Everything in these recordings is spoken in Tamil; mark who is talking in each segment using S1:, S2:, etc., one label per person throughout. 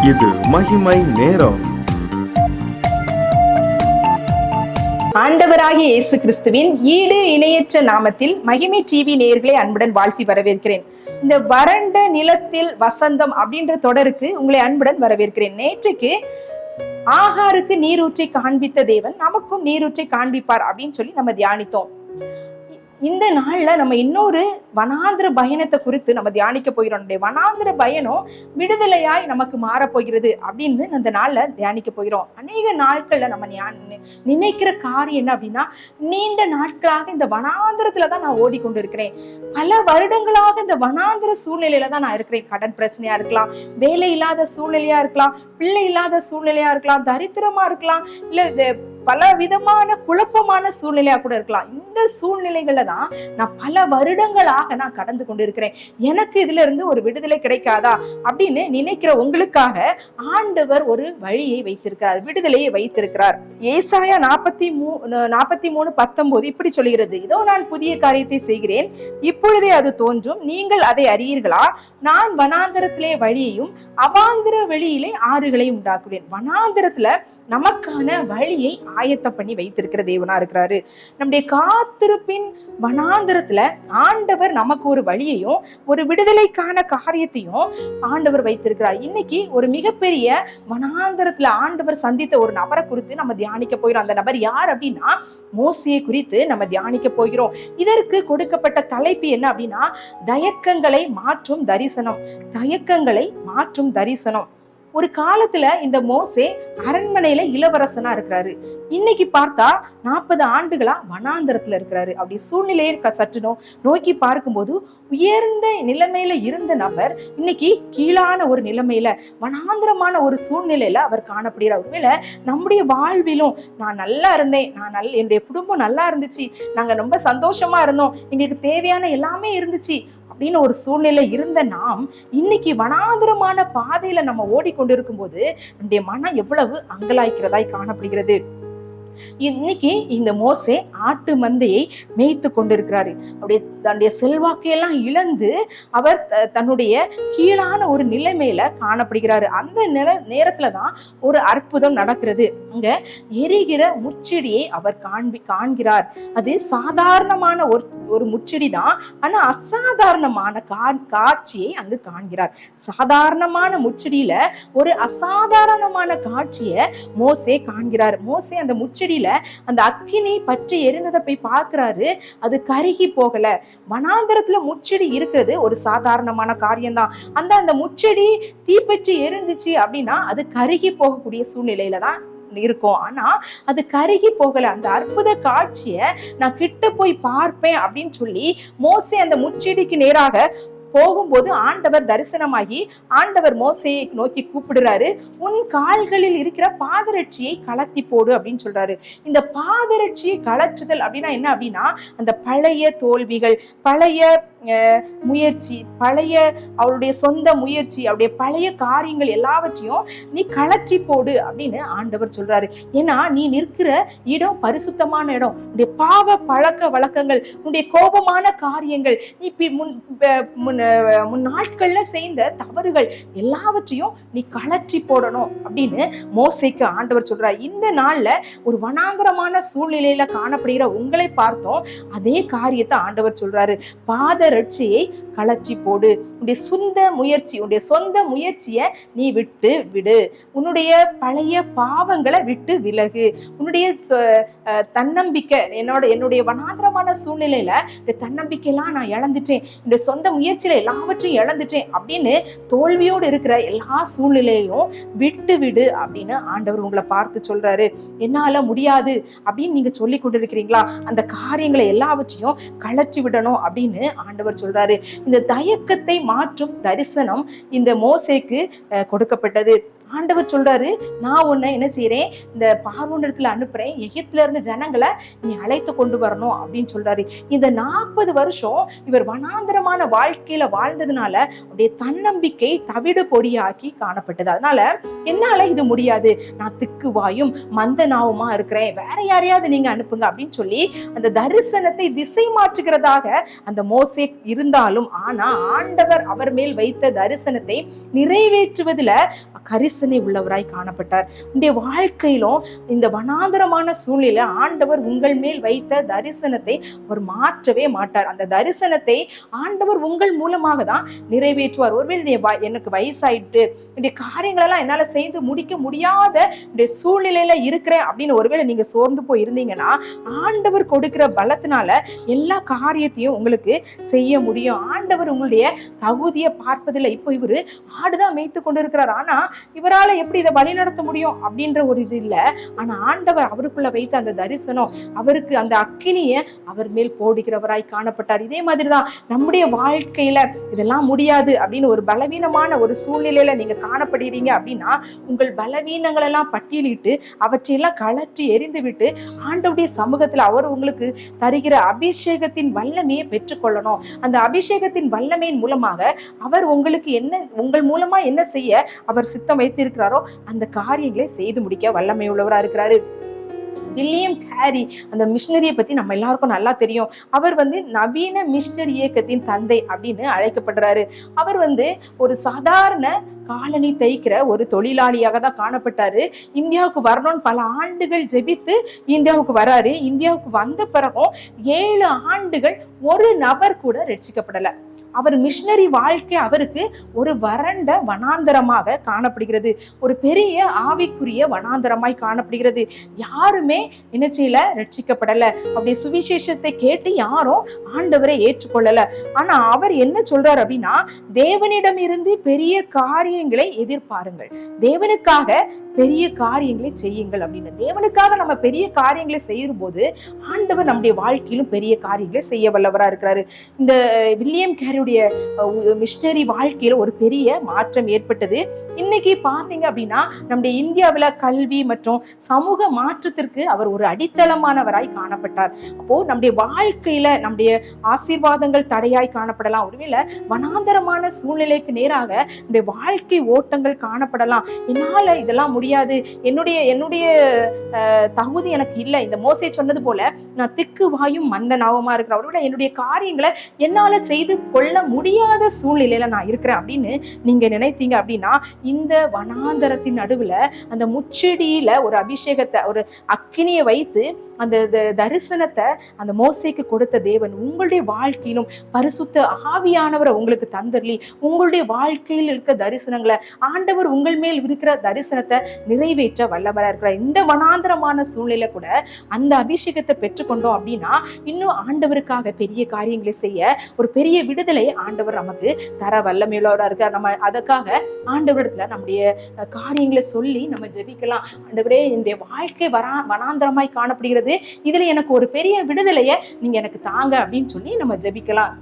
S1: இது மகிமை நேரம்.
S2: ஆண்டவராகிய இயேசு கிறிஸ்துவின் ஈடு இணையற்ற நாமத்தில் மகிமை டிவி நேயர்களை அன்புடன் வாழ்த்தி வரவேற்கிறேன். இந்த வறண்ட நிலத்தில் வசந்தம் அப்படின்ற தொடருக்கு உங்களை அன்புடன் வரவேற்கிறேன். நேற்றுக்கு ஆகாருக்கு நீரூற்றை காண்பித்த தேவன் நமக்கும் நீரூற்றை காண்பிப்பார் அப்படின்னு சொல்லி நம்ம தியானித்தோம். இந்த நாள்ல நம்ம இன்னொரு வனாந்திர பயணத்தை குறித்து நம்ம தியானிக்க போகிறோம். வனாந்திர பயணம் விடுதலையாய் நமக்கு மாறப்போகிறது அப்படின்னு அந்த நாள்ல தியானிக்க போகிறோம். அநேக நாட்கள்ல நம்ம நினைக்கிற காரியம் என்ன அப்படின்னா, நீண்ட நாட்களாக இந்த வனாந்திரத்துலதான் நான் ஓடிக்கொண்டு இருக்கிறேன். பல வருடங்களாக இந்த வனாந்திர சூழ்நிலையில தான் நான் இருக்கிறேன். கடன் பிரச்சனையா இருக்கலாம், வேலை இல்லாத சூழ்நிலையா இருக்கலாம், பிள்ளை இல்லாத சூழ்நிலையா இருக்கலாம், தரித்திரமா இருக்கலாம், இல்ல பல விதமான குழப்பமான சூழ்நிலையா கூட இருக்கலாம். இந்த சூழ்நிலைகள்ல தான் நான் பல வருடங்களாக நான் கடந்து கொண்டு இருக்கிறேன். எனக்கு இதுல இருந்து ஒரு விடுதலை கிடைக்காதா அப்படின்னு நினைக்கிற உங்களுக்காக ஆண்டவர் ஒரு வழியை வைத்திருக்கிறார், விடுதலையை வைத்திருக்கிறார். ஏசாயா 43:19 இப்படி சொல்கிறது, இதோ நான் புதிய காரியத்தை செய்கிறேன், இப்பொழுதே அது தோன்றும், நீங்கள் அதை அறியீர்களா? நான் வனாந்தரத்திலே வழியையும் அவாந்திர வெளியிலே ஆறுகளையும் உண்டாக்குவேன். வனாந்திரத்துல நமக்கான வழியை ஆயத்தம் பண்ணி வைத்திருக்கிற தேவனா இருக்கிறாரு. நம்முடைய காத்திருப்பின் வனாந்திரத்துல ஆண்டவர் நமக்கு ஒரு வழியையும் ஒரு விடுதலைக்கான காரியத்தையும் ஆண்டவர் வைத்திருக்கிறார். இன்னைக்கு ஒரு மிகப்பெரிய வனாந்திரத்துல ஆண்டவர் சந்தித்த ஒரு நபரை குறித்து நம்ம தியானிக்க போகிறோம். அந்த நபர் யார் அப்படின்னா, மோசேயை குறித்து நம்ம தியானிக்க போகிறோம். இதற்கு கொடுக்கப்பட்ட தலைப்பு என்ன அப்படின்னா, தயக்கங்களை மாற்றும் தரிசனம். தயக்கங்களை மாற்றும் தரிசனம். ஒரு காலத்துல இந்த மோசே அரண்மனையில இளவரசனா இருக்கிறாரு. இன்னைக்கு பார்த்தா 40 ஆண்டுகளா வனாந்தரத்துல இருக்கிறாரு. அப்படி சூழ்நிலையை சற்று நோக்கி பார்க்கும்போது உயர்ந்த நிலைமையில இருந்த நபர் இன்னைக்கு கீழான ஒரு நிலைமையில, வனாந்திரமான ஒரு சூழ்நிலையில அவர் காணப்படுகிறார். ஒருவேளை நம்முடைய வாழ்விலும் நான் நல்லா இருந்தேன், என்னுடைய குடும்பம் நல்லா இருந்துச்சு, நாங்க ரொம்ப சந்தோஷமா இருந்தோம், எங்களுக்கு தேவையான எல்லாமே இருந்துச்சு அப்படின்னு ஒரு சூழ்நிலை இருந்த நாம் இன்னைக்கு வனாந்திரமான பாதையில நம்ம ஓடிக்கொண்டிருக்கும் போது நம்முடைய மனம் எவ்வளவு அங்கலாய்க்கிறதாய் காணப்படுகிறது. இன்னைக்கு இந்த மோசே ஆட்டு மந்தையை மேய்த்து கொண்டிருக்கிறாரு. அப்படியே தன்னுடைய செல்வாக்கையெல்லாம் இழந்து அவர் தன்னுடைய கீழான ஒரு நிலைமையில காணப்படுகிறாரு. அந்த நேரத்துலதான் ஒரு அற்புதம் நடக்கிறது. அங்க எரிகிற முச்செடியை அவர் காண்கிறார். அது சாதாரணமான ஒரு முச்செடி தான், ஆனா அசாதாரணமான காட்சியை அங்கு காண்கிறார். சாதாரணமான முச்செடியில ஒரு அசாதாரணமான காட்சியை மோசே காண்கிறார். மோசே அந்த முச்செடியில அந்த அக்கினி பற்றி எரிந்ததை போய் பார்க்கிறாரு. அது கருகி போகல. வனாந்தரத்துல முச்செடி இருக்கிறது ஒரு சாதாரணமான காரியம்தான். அந்த முச்செடி தீப்பற்றி எரிந்துச்சு அப்படின்னா அது கருகி போகக்கூடிய சூழ்நிலையில தான் இருக்கும். ஆனா அது கருகி போகல. அந்த அற்புத காட்சியை நான் கிட்ட போய் பார்ப்பேன் அப்படின்னு சொல்லி மோசே அந்த முச்செடிக்கு நேராக போகும்போது ஆண்டவர் தரிசனமாகி ஆண்டவர் மோசேயை நோக்கி கூப்பிடுறாரு. உன் கால்களில் இருக்கிற பாதரட்சியை கலத்தி போடு அப்படின்னு சொல்றாரு. இந்த பாதரட்சியை கலற்றுதல் அப்படின்னா என்ன அப்படின்னா, அந்த பழைய தோல்விகள், பழைய முயற்சி, பழைய அவளுடைய சொந்த முயற்சி, அவருடைய பழைய காரியங்கள் எல்லாவற்றையும் நீ கலற்றி போடு அப்படின்னு ஆண்டவர் சொல்றாரு. ஏன்னா நீ நிற்கிற இடம் பரிசுத்தமான இடம். உன்னுடைய பாவ பழக்க வழக்கங்கள், உன்னுடைய கோபமான காரியங்கள், நீ முன் நாட்கள்ல செய்த தவறுகள் எல்லாவற்றையும் நீ கலற்றி போடணும் அப்படின்னு மோசேக்கு ஆண்டவர் சொல்றாரு. இந்த நாள்ல ஒரு வனாந்தரமான சூழ்நிலையில காணப்படுகிற உங்களை பார்த்தோம் அதே காரியத்தை ஆண்டவர் சொல்றாரு. பாதரட்சியை கலற்றி போடு. உன்னுடைய சொந்த முயற்சியை நீ விட்டு விடு. உன்னுடைய பழைய பாவங்களை விட்டு விலகு. உன்னுடைய தன்னம்பிக்கை, என்னுடைய வனாந்திரமான சூழ்நிலையில தன்னம்பிக்கையெல்லாம் நான் இழந்துட்டேன், என்னுடைய சொந்த முயற்சியில எல்லாவற்றையும் இழந்துட்டேன் அப்படின்னு தோல்வியோடு இருக்கிற எல்லா சூழ்நிலையும் விட்டு விடு அப்படின்னு ஆண்டவர் உங்களை பார்த்து சொல்றாரு. என்னால முடியாது அப்படின்னு நீங்க சொல்லி கொண்டிருக்கிறீங்களா? அந்த காரியங்களை எல்லாவற்றையும் கலற்றி விடணும் அப்படின்னு ஆண்டவர் சொல்றாரு. இந்த தயக்கத்தை மாற்றும் தரிசனம் இந்த மோசேக்கு கொடுக்கப்பட்டது. ஆண்டவர் சொல்றாரு, நான் உன்னை என்ன செய்யறேன், இந்த பார்வோனிடத்துல அனுப்புறேன், எகிப்துல இருந்து ஜனங்களை நீ அழைத்து கொண்டு வரணும் அப்படின்னு சொல்றாரு. இந்த 40 வருஷம் இவர் வனாந்தரமான வாழ்க்கையில வாழ்ந்ததுனால அப்படியே தன்னம்பிக்கை தவிடு பொடியாக்கி காணப்பட்டது. அதனால என்னால இது முடியாது, நான் திக்குவாயும் மந்த நாவுமா இருக்கிறேன், வேற யாரையாவது நீங்க அனுப்புங்க அப்படின்னு சொல்லி அந்த தரிசனத்தை திசை மாற்றுகிறதாக அந்த மோசே இருந்தாலும், ஆனா ஆண்டவர் அவர் மேல் வைத்த தரிசனத்தை நிறைவேற்றுவதில் கரிசனை உள்ளவராய் காணப்பட்டார். உங்களுடைய வாழ்க்கையிலும் இந்த வனாந்தரமான சூழ்நிலை ஆண்டவர் உங்கள் மேல் வைத்த தரிசனத்தை அவர் மாற்றவே மாட்டார். அந்த தரிசனத்தை ஆண்டவர் உங்கள் மூலமாக தான் நிறைவேற்றுவார். ஒருவேளை எனக்கு வயசாயிட்டு என்னுடைய காரியங்கள் எல்லாம் என்னால செய்து முடிக்க முடியாத சூழ்நிலையில இருக்கிறேன் அப்படின்னு ஒருவேளை நீங்க சோர்ந்து போய் இருந்தீங்கன்னா, ஆண்டவர் கொடுக்கிற பலத்தினால எல்லா காரியத்தையும் உங்களுக்கு செய்ய முடியும். ஆண்டவர் உங்களுடைய தகுதியை பார்ப்பதில்லை. இப்போ இவரு ஆடுதான் மேய்த்து கொண்டு இருக்கிறார், ஆனா இவரால எப்படி இதை வழி நடத்த முடியும் அப்படின்ற ஒரு இது இல்ல. ஆனா ஆண்டவர் அவருக்குள்ள வைத்த அந்த தரிசனம், அவருக்கு அந்த அக்கினியை அவர் மேல் போடுகிறவராய் காணப்பட்டார். இதே மாதிரிதான் நம்முடைய வாழ்க்கையில இதெல்லாம் முடியாது அப்படின்னு ஒரு பலவீனமான ஒரு சூழ்நிலையில நீங்க காணப்படுறீங்க அப்படின்னா, உங்கள் பலவீனங்கள் எல்லாம் பட்டியலிட்டு அவற்றையெல்லாம் கழற்றி எரிந்து விட்டு ஆண்டவருடைய சமூகத்துல அவர் உங்களுக்கு தருகிற அபிஷேகத்தின் வல்லமையை பெற்றுக்கொள்ளணும். அந்த அபிஷேகத்தின் வல்லமையின் மூலமாக அவர் உங்களுக்கு என்ன, உங்கள் மூலமா என்ன செய்ய அவர் சித்தம் வைத்திருக்கிறாரோ அந்த காரியங்களை செய்து முடிக்க வல்லமை உள்ளவரா இருக்கிறாரு. வில்லியம் கேரி அந்த மிஷனரியை பத்தி நம்ம எல்லாருக்கும் நல்லா தெரியும். அவர் நவீன மிஷனரி இயக்கத்தின் தந்தை அப்படின்னு அழைக்கப்படுறாரு. அவர் ஒரு சாதாரண காலனி தைக்கிற ஒரு தொழிலாளியாக தான் காணப்பட்டாரு. இந்தியாவுக்கு வரணும்னு பல ஆண்டுகள் ஜெபித்து இந்தியாவுக்கு வராரு. இந்தியாவுக்கு வந்த பிறகும் 7 ஆண்டுகள் ஒரு நபர் கூட ரட்சிக்கப்படல. அவர் மிஷனரி வாழ்க்கை அவருக்கு ஒரு வறண்ட வனாந்தரமாக காணப்படுகிறது, ஒரு பெரிய ஆவிக்குரிய வனாந்தரமாய் காணப்படுகிறது. யாருமே என்ன செய்யல, ரட்சிக்கப்படல. அப்படி சுவிசேஷத்தை கேட்டு யாரும் ஆண்டவரை ஏற்றுக்கொள்ளல. ஆனா அவர் என்ன சொல்றாரு அப்படின்னா, தேவனிடம் இருந்து பெரிய காரியங்களை எதிர்பாருங்கள், தேவனுக்காக பெரிய காரியங்களை செய்யுங்கள் அப்படின்னு. தேவனுக்காக நம்ம பெரிய காரியங்களை செய்யும் போது ஆண்டவர் நம்முடைய வாழ்க்கையிலும் பெரிய காரியங்களை செய்ய வல்லவரா இருக்கிறாரு. இந்த வில்லியம் கேரியுடைய மிஷனரி வாழ்க்கையில ஒரு பெரிய மாற்றம் ஏற்பட்டது. இன்னைக்கு பாத்தீங்க அப்படின்னா நம்முடைய இந்தியாவில கல்வி மற்றும் சமூக மாற்றத்திற்கு அவர் ஒரு அடித்தளமானவராய் காணப்பட்டார். அப்போ நம்முடைய வாழ்க்கையில நம்முடைய ஆசீர்வாதங்கள் தடையாய் காணப்படலாம். ஒருவேளை வனாந்தரமான சூழ்நிலைக்கு நேராக நம்முடைய வாழ்க்கை ஓட்டங்கள் காணப்படலாம். என்னால இதெல்லாம் முடியாது, என்னுடைய தகுதி எனக்கு இல்லை. இந்த மோசே சொன்னது போல நான் திக்கு வாயும் மந்த நாவமா இருக்கிறேன், ஒருவேளை என்னுடைய காரியங்களை என்னால செய்து கொள்ள முடியாத சூழ்நிலையில நான் இருக்கிறேன் அப்படின்னு நீங்க நினைத்தீங்க அப்படின்னா, இந்த வனாந்தரத்தின் நடுவுல அந்த முச்செடியில ஒரு அபிஷேகத்தை, ஒரு அக்கினியை வைத்து அந்த தரிசனத்தை அந்த மோசேக்கு கொடுத்த தேவன் உங்களுடைய வாழ்க்கையிலும் பரிசுத்த ஆவியானவரை உங்களுக்கு தந்தர்லி உங்களுடைய வாழ்க்கையில் இருக்க தரிசனங்களை, ஆண்டவர் உங்கள் மேல் இருக்கிற தரிசனத்தை நிறைவேற்ற வல்லவரா இருக்கிறார். இந்த வனாந்தரமான சூழ்நிலை கூட அந்த அபிஷேகத்தை பெற்றுக்கொண்டோம் அப்படின்னா இன்னும் ஆண்டவருக்காக பெரிய காரியங்களை செய்ய ஒரு பெரிய விடுதலை ஆண்டவர் நமக்கு தர வல்லமையுள்ளவரா இருக்கார். நம்ம அதுக்காக ஆண்டவரிடத்துல நம்முடைய காரியங்களை சொல்லி நம்ம ஜெபிக்கலாம். ஆண்டவரே, என்னுடைய வாழ்க்கை வனாந்தரமாய் காணப்படுகிறது, இதுல எனக்கு ஒரு பெரிய விடுதலையை நீங்க எனக்கு தாங்க அப்படின்னு சொல்லி நம்ம ஜெபிக்கலாம்.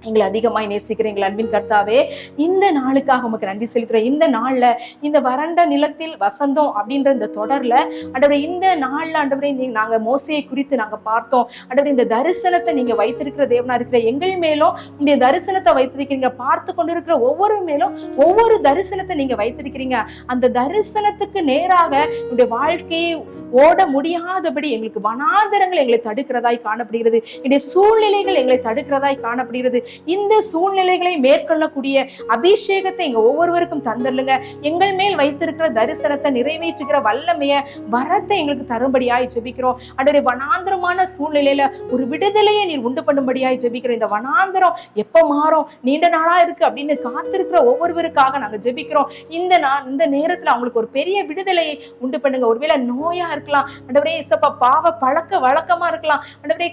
S2: எங்களை அதிகமாய் நேசிக்கிற எங்கள் அன்பின் கர்த்தாவே, இந்த நாளுக்காக உமக்கு நன்றி செலுத்துறேன். இந்த நாள்ல இந்த வறண்ட நிலத்தில் வசந்தம் அப்படின்ற இந்த தொடர்ல ஆண்டவரே, இந்த நாள்ல ஆண்டவரே நாங்க மோசையை குறித்து நாங்க பார்த்தோம். ஆண்டவரே, இந்த தரிசனத்தை நீங்க வைத்திருக்கிற தேவனா இருக்கிற எங்கள் மேலும் இந்த தரிசனத்தை வைத்திருக்கிறீங்க. பார்த்து கொண்டிருக்கிற ஒவ்வொரு மேலும் ஒவ்வொரு தரிசனத்தை நீங்க வைத்திருக்கிறீங்க. அந்த தரிசனத்துக்கு நேராக என்னுடைய வாழ்க்கையை ஓட முடியாதபடி எங்களுக்கு வனாந்தரங்கள் எங்களை தடுக்கிறதாய் காணப்படுகிறது, என்னுடைய சூழ்நிலைகள் எங்களை தடுக்கிறதாய் காணப்படுகிறது. இந்த சூழ்நிலைகளை மேற்கொள்ளக்கூடிய அபிஷேகத்தை எங்க ஒவ்வொருவருக்கும் தந்துள்ளுங்க. எங்கள் மேல் வைத்திருக்கிற தரிசனத்தை நிறைவேற்றுகிற வல்லமைய வரத்தை எங்களுக்கு தரும்படியாய் ஜெபிக்கிறோம். அன்றைய வனாந்தரமான சூழ்நிலையில ஒரு விடுதலையை நீர் உண்டு பண்ணும்படியாய் ஜெபிக்கிறோம். இந்த வனாந்தரம் எப்ப மாறும், நீண்ட நாளா இருக்கு அப்படின்னு காத்திருக்கிற ஒவ்வொருவருக்காக நாங்க ஜெபிக்கிறோம். இந்த நேரத்துல அவங்களுக்கு ஒரு பெரிய விடுதலையை உண்டு பண்ணுங்க. ஒருவேளை நோயா இருக்கலாம் ஆண்டவரே இயேசப்பா, பாவ பழக்க வழக்கமா இருக்கலாம் ஆண்டவரே,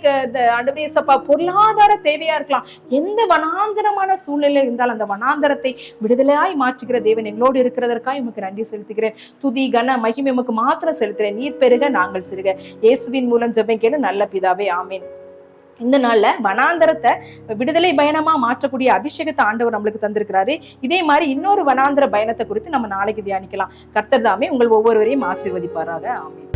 S2: ஆண்டவரே இயேசப்பா பொருளாதார தேவையா இருக்கலாம். எந்த வனாந்தரமான சூழ்நிலை இருந்தாலும் அந்த வனாந்தரத்தை விடுதலையாய் மாற்றுகிற தேவன் எங்களோடு இருக்கிறதற்காக உமக்கு நன்றி செலுத்துகிறேன். துதி கன மகிமை உமக்கு மாத்திரம் செலுத்துகிறேன். நீர் பெருக நாங்கள் சிறுக. இயேசுவின் மூலம் ஜெபம் கேளு நல்ல பிதாவே, ஆமேன். இந்த நாள்ல வனாந்தரத்தை விடுதலை பயணமா மாற்றக்கூடிய அபிஷேகத்தை ஆண்டவர் நம்மளுக்கு தந்திருக்கிறாரு. இதே மாதிரி இன்னொரு வனாந்தர பயணத்தை குறித்து நம்ம நாளைக்கு தியானிக்கலாம். கர்த்தர் தாமே உங்கள் ஒவ்வொருவரையும் ஆசீர்வதிப்பாராக. ஆமென்.